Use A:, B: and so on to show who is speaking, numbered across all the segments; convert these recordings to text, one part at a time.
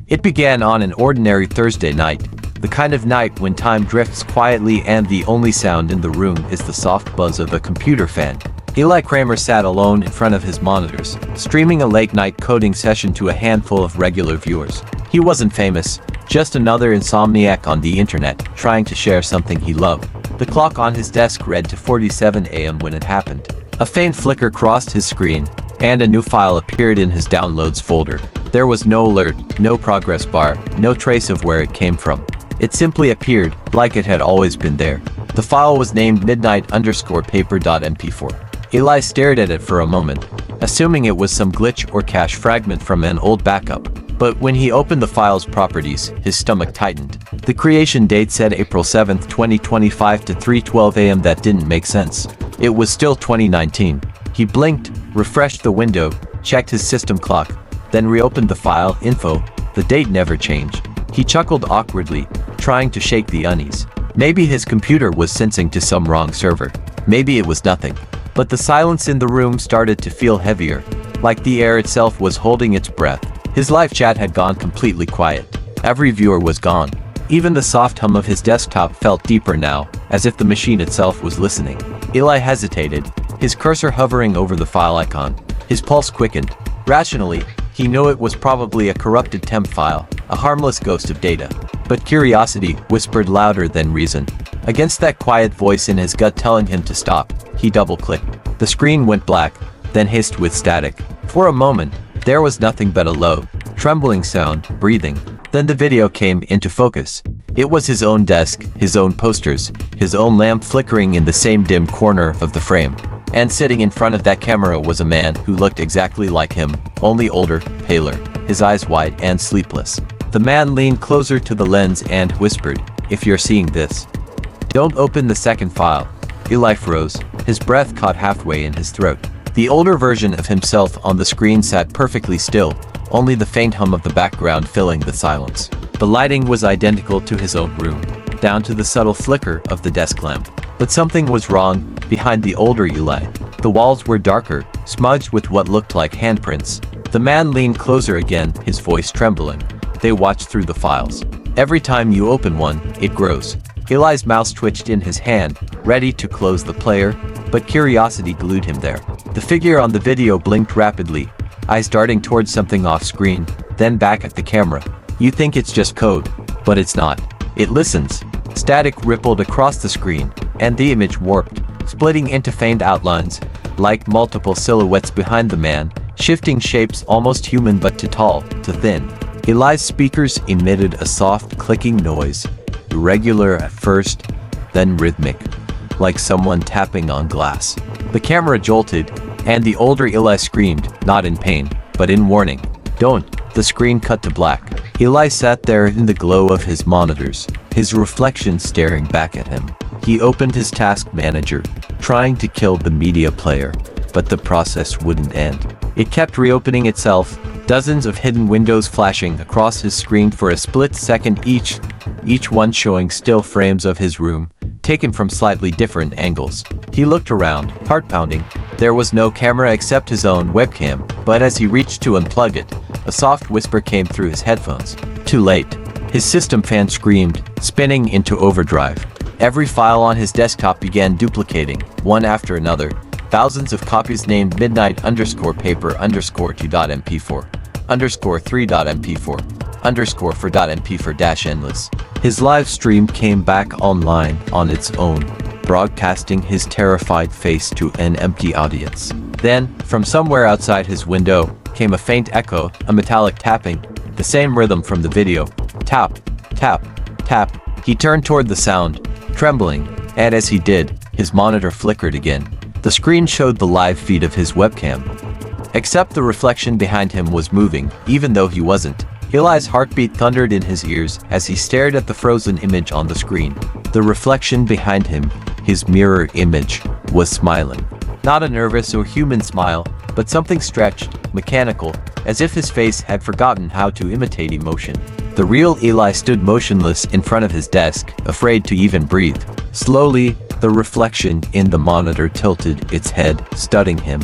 A: It began on an ordinary Thursday night, the kind of night when time drifts quietly and the only sound in the room is the soft buzz of a computer fan. Eli Kramer sat alone in front of his monitors, streaming a late-night coding session to a handful of regular viewers. He wasn't famous, just another insomniac on the internet, trying to share something he loved. The clock on his desk read to 47 a.m. when it happened. A faint flicker crossed his screen, and a new file appeared in his downloads folder. There was no alert, no progress bar, no trace of where it came from. It simply appeared, like it had always been there. The file was named midnight_paper.mp4. Eli stared at it for a moment, assuming it was some glitch or cache fragment from an old backup. But when he opened the file's properties, his stomach tightened. The creation date said April 7, 2025 to 3:12 a.m. That didn't make sense. It was still 2019. He blinked, refreshed the window, checked his system clock, then reopened the file info. The date never changed. He chuckled awkwardly, trying to shake the unease. Maybe his computer was sensing to some wrong server. Maybe it was nothing. But the silence in the room started to feel heavier, like the air itself was holding its breath. His live chat had gone completely quiet. Every viewer was gone. Even the soft hum of his desktop felt deeper now, as if the machine itself was listening. Eli hesitated, his cursor hovering over the file icon. His pulse quickened. Rationally, he knew it was probably a corrupted temp file, a harmless ghost of data. But curiosity whispered louder than reason. Against that quiet voice in his gut telling him to stop, he double-clicked. The screen went black, then hissed with static. For a moment, there was nothing but a low, trembling sound, breathing. Then the video came into focus. It was his own desk, his own posters, his own lamp flickering in the same dim corner of the frame. And sitting in front of that camera was a man who looked exactly like him, only older, paler, his eyes wide and sleepless. The man leaned closer to the lens and whispered, "If you're seeing this, don't open the second file." Eli froze, his breath caught halfway in his throat. The older version of himself on the screen sat perfectly still, only the faint hum of the background filling the silence. The lighting was identical to his own room, down to the subtle flicker of the desk lamp. But something was wrong behind the older Eli. The walls were darker, smudged with what looked like handprints. The man leaned closer again, his voice trembling. They watched through the files. Every time you open one, it grows. Eli's mouse twitched in his hand, ready to close the player, but curiosity glued him there. The figure on the video blinked rapidly, eyes darting towards something off-screen, then back at the camera. You think it's just code, but it's not. It listens. Static rippled across the screen, and the image warped, splitting into faint outlines, like multiple silhouettes behind the man, shifting shapes almost human but too tall, too thin. Eli's speakers emitted a soft clicking noise, irregular at first, then rhythmic, like someone tapping on glass. The camera jolted, and the older Eli screamed, not in pain, but in warning. "Don't." The screen cut to black. Eli sat there in the glow of his monitors, his reflection staring back at him. He opened his task manager, trying to kill the media player, but the process wouldn't end. It kept reopening itself, dozens of hidden windows flashing across his screen for a split second each one showing still frames of his room, taken from slightly different angles. He looked around, heart pounding. There was no camera except his own webcam, but as he reached to unplug it, a soft whisper came through his headphones. Too late. His system fan screamed, spinning into overdrive. Every file on his desktop began duplicating, one after another. Thousands of copies named midnight_paper_2.mp4, _3.mp4, _4.mp4-endless. His live stream came back online on its own, broadcasting his terrified face to an empty audience. Then, from somewhere outside his window, came a faint echo, a metallic tapping, the same rhythm from the video. Tap, tap, tap. He turned toward the sound, trembling, and as he did, his monitor flickered again. The screen showed the live feed of his webcam. Except the reflection behind him was moving, even though he wasn't. Eli's heartbeat thundered in his ears as he stared at the frozen image on the screen. The reflection behind him, his mirror image, was smiling. Not a nervous or human smile, but something stretched, mechanical, as if his face had forgotten how to imitate emotion. The real Eli stood motionless in front of his desk, afraid to even breathe. Slowly, the reflection in the monitor tilted its head, studying him,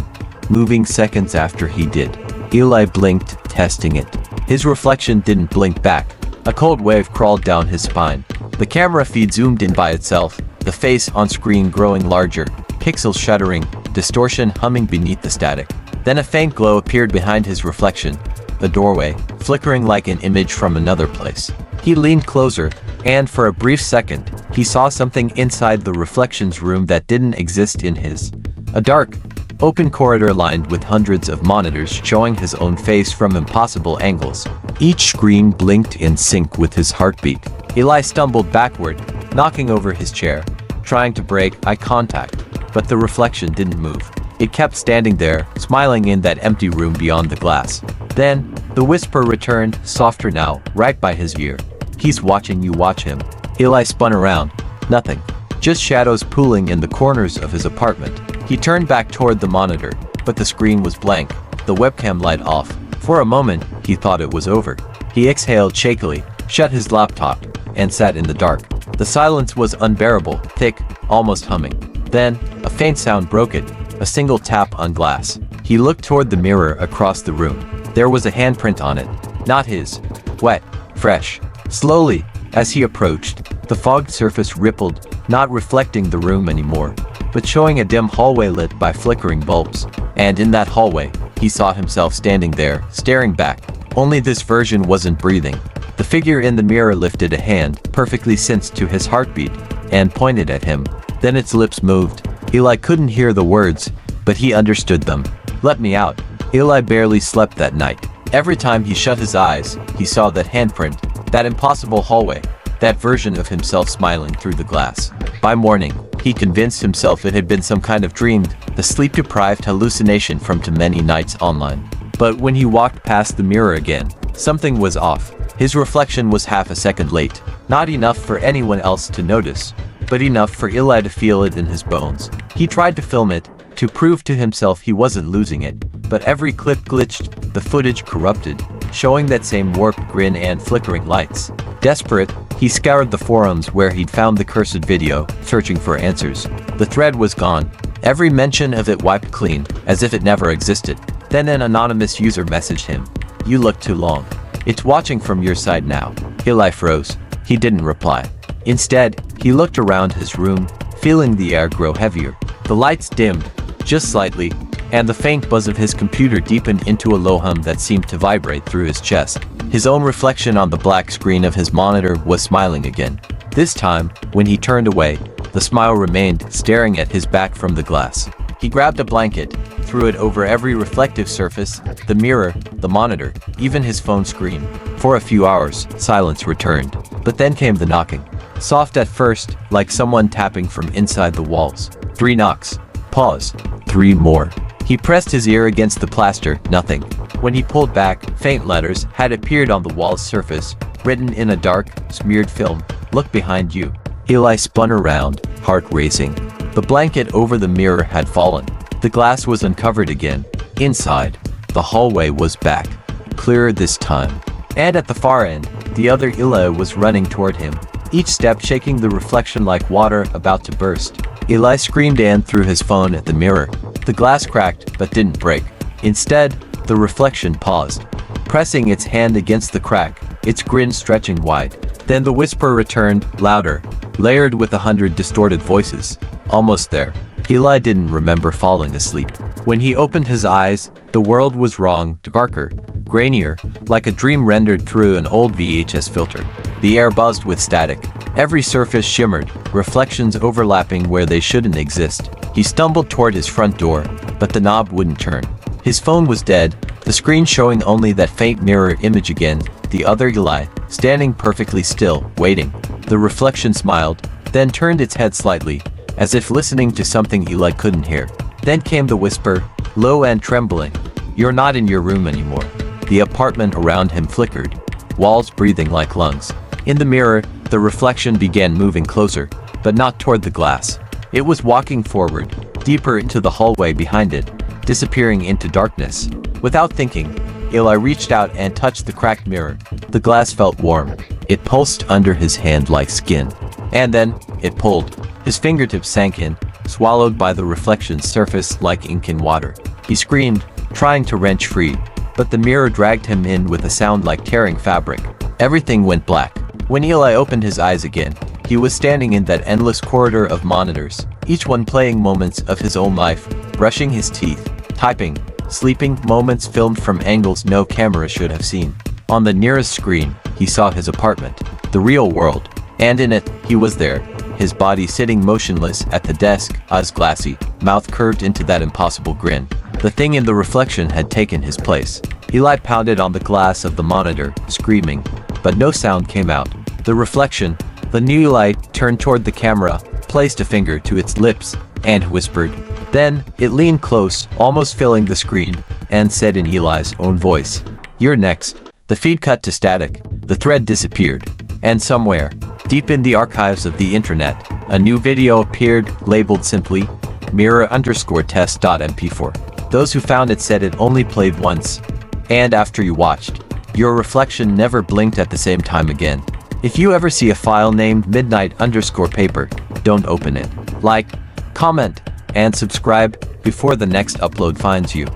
A: moving seconds after he did. Eli blinked, testing it. His reflection didn't blink back. A cold wave crawled down his spine. The camera feed zoomed in by itself, the face on screen growing larger, pixels shuddering, distortion humming beneath the static. Then a faint glow appeared behind his reflection, the doorway, flickering like an image from another place. He leaned closer, and for a brief second, he saw something inside the reflection's room that didn't exist in his. A dark, open corridor lined with hundreds of monitors showing his own face from impossible angles. Each screen blinked in sync with his heartbeat. Eli stumbled backward, knocking over his chair, trying to break eye contact, but the reflection didn't move. It kept standing there, smiling in that empty room beyond the glass. Then, the whisper returned, softer now, right by his ear. "He's watching you, watch him." Eli spun around. Nothing. Just shadows pooling in the corners of his apartment. He turned back toward the monitor, but the screen was blank, the webcam light off. For a moment, he thought it was over. He exhaled shakily, shut his laptop, and sat in the dark. The silence was unbearable, thick, almost humming. Then, a faint sound broke it, a single tap on glass. He looked toward the mirror across the room. There was a handprint on it, not his. Wet, fresh. Slowly, as he approached, the fogged surface rippled, not reflecting the room anymore, but showing a dim hallway lit by flickering bulbs. And in that hallway, he saw himself standing there, staring back. Only this version wasn't breathing. The figure in the mirror lifted a hand, perfectly synced to his heartbeat, and pointed at him. Then its lips moved. Eli couldn't hear the words, but he understood them. "Let me out." Eli barely slept that night. Every time he shut his eyes, he saw that handprint, that impossible hallway, that version of himself smiling through the glass. By morning, he convinced himself it had been some kind of dream, the sleep-deprived hallucination from too many nights online. But when he walked past the mirror again, something was off. His reflection was half a second late, not enough for anyone else to notice, but enough for Eli to feel it in his bones. He tried to film it, to prove to himself he wasn't losing it, but every clip glitched, the footage corrupted, showing that same warped grin and flickering lights. Desperate, he scoured the forums where he'd found the cursed video, searching for answers. The thread was gone, every mention of it wiped clean, as if it never existed. Then an anonymous user messaged him. "You look too long. It's watching from your side now." Eli froze. He didn't reply. Instead, he looked around his room, feeling the air grow heavier. The lights dimmed, just slightly, and the faint buzz of his computer deepened into a low hum that seemed to vibrate through his chest. His own reflection on the black screen of his monitor was smiling again. This time, when he turned away, the smile remained, staring at his back from the glass. He grabbed a blanket, threw it over every reflective surface, the mirror, the monitor, even his phone screen. For a few hours, silence returned. But then came the knocking. Soft at first, like someone tapping from inside the walls. 3 knocks. Pause. 3 more. He pressed his ear against the plaster, nothing. When he pulled back, faint letters had appeared on the wall's surface, written in a dark, smeared film. "Look behind you." Eli spun around, heart racing. The blanket over the mirror had fallen. The glass was uncovered again. Inside, the hallway was back. Clearer this time. And at the far end, the other Eli was running toward him, each step shaking the reflection like water about to burst. Eli screamed and threw his phone at the mirror. The glass cracked, but didn't break. Instead, the reflection paused, pressing its hand against the crack, its grin stretching wide. Then the whisper returned, louder, layered with 100 distorted voices. Almost there. Eli didn't remember falling asleep. When he opened his eyes, the world was wrong, darker, grainier, like a dream rendered through an old VHS filter. The air buzzed with static. Every surface shimmered, reflections overlapping where they shouldn't exist. He stumbled toward his front door, but the knob wouldn't turn. His phone was dead, the screen showing only that faint mirror image again, the other Eli, standing perfectly still, waiting. The reflection smiled, then turned its head slightly, as if listening to something Eli couldn't hear. Then came the whisper, low and trembling. "You're not in your room anymore." The apartment around him flickered, walls breathing like lungs. In the mirror, the reflection began moving closer, but not toward the glass. It was walking forward, deeper into the hallway behind it, disappearing into darkness. Without thinking, Eli reached out and touched the cracked mirror. The glass felt warm. It pulsed under his hand like skin. And then, it pulled. His fingertips sank in, swallowed by the reflection's surface like ink in water. He screamed, trying to wrench free, but the mirror dragged him in with a sound like tearing fabric. Everything went black. When Eli opened his eyes again, he was standing in that endless corridor of monitors, each one playing moments of his own life, brushing his teeth, typing, sleeping, moments filmed from angles no camera should have seen. On the nearest screen, he saw his apartment, the real world, and in it, he was there, his body sitting motionless at the desk, eyes glassy, mouth curved into that impossible grin. The thing in the reflection had taken his place. Eli pounded on the glass of the monitor, screaming, but no sound came out. The reflection, the new Eli, turned toward the camera, placed a finger to its lips, and whispered. Then, it leaned close, almost filling the screen, and said in Eli's own voice, "You're next." The feed cut to static, the thread disappeared, and somewhere, deep in the archives of the internet, a new video appeared, labeled simply, mirror_test.mp4. Those who found it said it only played once, and after you watched, your reflection never blinked at the same time again. If you ever see a file named midnight_paper, don't open it. Like, comment, and subscribe before the next upload finds you.